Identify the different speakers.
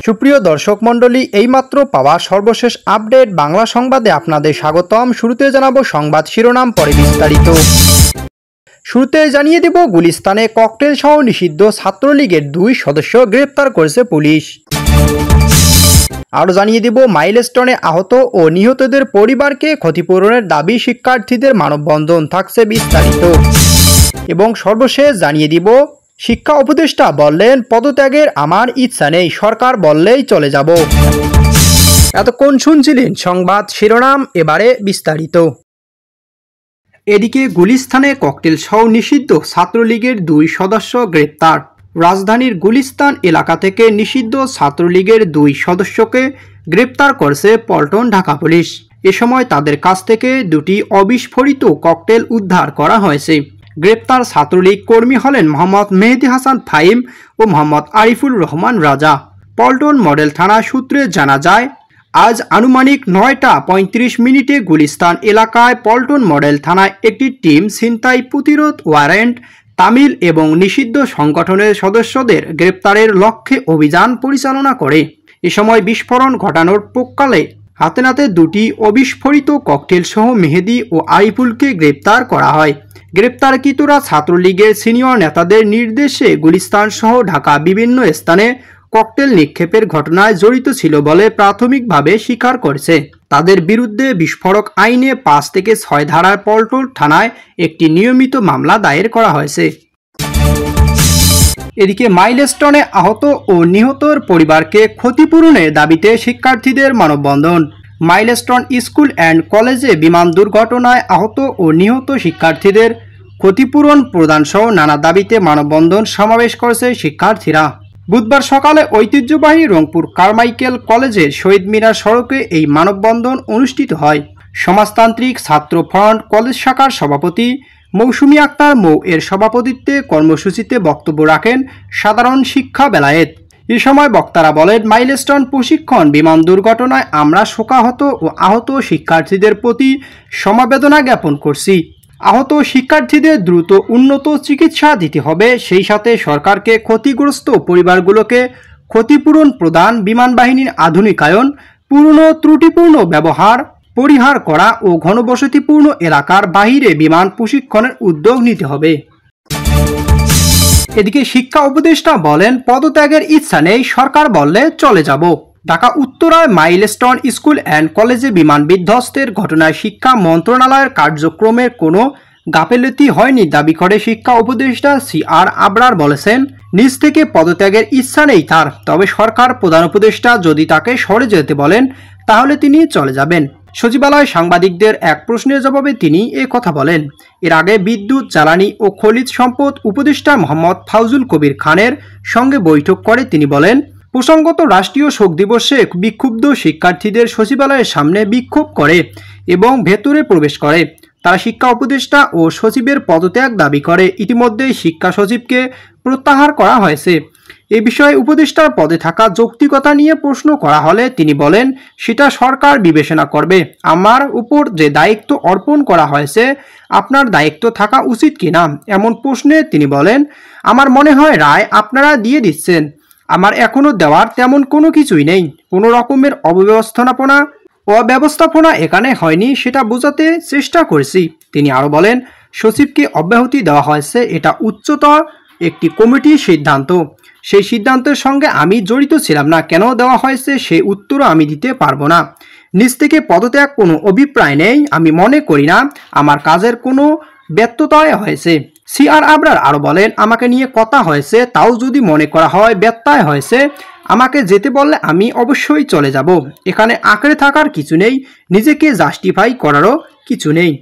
Speaker 1: সুপ্রিয় দর্শক মণ্ডলী, এইমাত্র পাওয়া সর্বশেষ আপডেট বাংলা সংবাদে আপনাদের স্বাগতম। শুরুতে জানাবো সংবাদ শিরোনাম, পরে বিস্তারিত। শুরুতে জানিয়ে দেব, গুলিস্তানে ককটেল সহ নিষিদ্ধ ছাত্রলীগের 2 সদস্য গ্রেপ্তার করেছে পুলিশ। আরও জানিয়ে দেব, মাইলস্টোনে আহত ও নিহতদের পরিবারকে ক্ষতিপূরণের দাবি শিক্ষার্থীদের মানববন্ধন, থাকছে বিস্তারিত। এবং সর্বশেষ জানিয়ে দিব, শিক্ষা উপদেষ্টা বললেন পদত্যাগের আমার ইচ্ছা নেই, সরকার বললেই চলে যাব। এতক্ষণ শুনছিলেন সংবাদ শিরোনাম, এবারে বিস্তারিত। এদিকে গুলিস্তানে ককটেল সহ নিষিদ্ধ ছাত্রলীগের 2 সদস্য গ্রেপ্তার। রাজধানীর গুলিস্তান এলাকা থেকে নিষিদ্ধ ছাত্রলীগের 2 সদস্যকে গ্রেপ্তার করেছে পল্টন ঢাকা পুলিশ। এ সময় তাদের কাছ থেকে 2টি অবিস্ফোরিত ককটেল উদ্ধার করা হয়েছে। গ্রেপ্তার ছাত্রলীগ কর্মী হলেন মোহাম্মদ মেহেদি হাসান ফাহিম ও মোহাম্মদ আরিফুর রহমান রাজা। পল্টন মডেল থানা সূত্রে জানা যায়, আজ আনুমানিক 9টা 35 মিনিটে গুলিস্তান এলাকায় পল্টন মডেল থানায় একটি টিম ছিনতাই প্রতিরোধ ওয়ারেন্ট তামিল এবং নিষিদ্ধ সংগঠনের সদস্যদের গ্রেপ্তারের লক্ষ্যে অভিযান পরিচালনা করে। এ সময় বিস্ফোরণ ঘটানোর পক্ষকালে হাতে নাতে 2টি অবিস্ফোরিত ককটেল সহ মেহেদি ও আরিফুলকে গ্রেপ্তার করা হয়। গ্রেপ্তারকৃতরা ছাত্রলীগের সিনিয়র নেতাদের নির্দেশে গুলিস্তান সহ ঢাকা বিভিন্ন স্থানে ককটেল নিক্ষেপের ঘটনায় জড়িত ছিল বলে প্রাথমিকভাবে স্বীকার করেছে। তাদের বিরুদ্ধে বিস্ফোরক আইনে 5 থেকে 6 ধারার পল্টন থানায় একটি নিয়মিত মামলা দায়ের করা হয়েছে। এদিকে মাইলস্টোনে আহত ও নিহতর পরিবারকে ক্ষতিপূরণের দাবিতে শিক্ষার্থীদের মানববন্ধন। মাইলস্টোন স্কুল অ্যান্ড কলেজে বিমান দুর্ঘটনায় আহত ও নিহত শিক্ষার্থীদের ক্ষতিপূরণ প্রদান সহ নানা দাবিতে মানববন্ধন সমাবেশ করেছে শিক্ষার্থীরা। বুধবার সকালে ঐতিহ্যবাহী রংপুর কারমাইকেল কলেজের শহীদ মিনার সড়কে এই মানববন্ধন অনুষ্ঠিত হয়। সমাজতান্ত্রিক ছাত্র ফ্রন্ট কলেজ শাখার সভাপতি মৌসুমী আক্তার মৌ এর সভাপতিত্বে কর্মসূচিতে বক্তব্য রাখেন সাধারণ শিক্ষা বেলায়েত। এ সময় বক্তারা বলেন, মাইলস্টোন প্রশিক্ষণ বিমান দুর্ঘটনায় আমরা শোকাহত ও আহত শিক্ষার্থীদের প্রতি সমবেদনা জ্ঞাপন করছি। আহত শিক্ষার্থীদের দ্রুত উন্নত চিকিৎসা দিতে হবে, সেই সাথে সরকারকে ক্ষতিগ্রস্ত পরিবারগুলোকে ক্ষতিপূরণ প্রদান, বিমান বাহিনীর আধুনিকায়ন, পুরনো ত্রুটিপূর্ণ ব্যবহার পরিহার করা ও ঘনবসতিপূর্ণ এলাকার বাহিরে বিমান প্রশিক্ষণের উদ্যোগ নিতে হবে। এদিকে শিক্ষা উপদেষ্টা বলেন পদত্যাগের ইচ্ছা নেই, সরকার বললে চলে যাব। ঢাকা উত্তরায় মাইলস্টোন স্কুল অ্যান্ড কলেজে বিমান বিধ্বস্তের ঘটনায় শিক্ষা মন্ত্রণালয়ের কার্যক্রমের কোনো গাফেলতি হয়নি দাবি করে শিক্ষা উপদেষ্টা CR আবরার বলেছেন, নিজ থেকে পদত্যাগের ইচ্ছা নেই তার, তবে সরকার প্রধান উপদেষ্টা যদি তাকে সরে যেতে বলেন তাহলে তিনি চলে যাবেন। সচিবালয়ে সাংবাদিকদের এক প্রশ্নের জবাবে তিনি এ কথা বলেন। এর আগে বিদ্যুৎ, জ্বালানি ও খনিজ সম্পদ উপদেষ্টা মোহাম্মদ ফাউজুল কবির খানের সঙ্গে বৈঠক করে তিনি বলেন, প্রসঙ্গত রাষ্ট্রীয় শোক দিবসে বিক্ষুব্ধ শিক্ষার্থীদের সচিবালয়ের সামনে বিক্ষোভ করে এবং ভেতরে প্রবেশ করে। তারা শিক্ষা উপদেষ্টা ও সচিবের পদত্যাগ দাবি করে। ইতিমধ্যেই শিক্ষা সচিবকে প্রত্যাহার করা হয়েছে। এ বিষয়ে উপদেষ্টার পদে থাকা যৌক্তিকতা নিয়ে প্রশ্ন করা হলে তিনি বলেন, সেটা সরকার বিবেচনা করবে। আমার উপর যে দায়িত্ব অর্পণ করা হয়েছে, আপনার দায়িত্ব থাকা উচিত কিনা এমন প্রশ্নে তিনি বলেন, আমার মনে হয় রায় আপনারা দিয়ে দিচ্ছেন, আমার এখনো দেওয়ার তেমন কোনো কিছুই নেই। কোনো রকমের অব্যবস্থাপনা এখানে হয়নি, সেটা বোঝাতে চেষ্টা করেছি। তিনি আরও বলেন, সচিবকে অব্যাহতি দেওয়া হয়েছে, এটা উচ্চতর একটি কমিটির সিদ্ধান্ত। সেই সিদ্ধান্তের সঙ্গে আমি জড়িত ছিলাম না, কেন দেওয়া হয়েছে সেই উত্তরও আমি দিতে পারবো না। নিজ থেকে পদত্যাগ কোনো অভিপ্রায় নেই, আমি মনে করি না আমার কাজের কোনো ব্যত্যয় হয়েছে। CR আবরার আরও বলেন, আমাকে নিয়ে কথা হয়েছে, তাও যদি মনে করা হয় ব্যত্যয় হয়েছে, আমাকে যেতে বললে আমি অবশ্যই চলে যাব। এখানে আঁকড়ে থাকার কিছু নেই, নিজেকে জাস্টিফাই করারও কিছু নেই।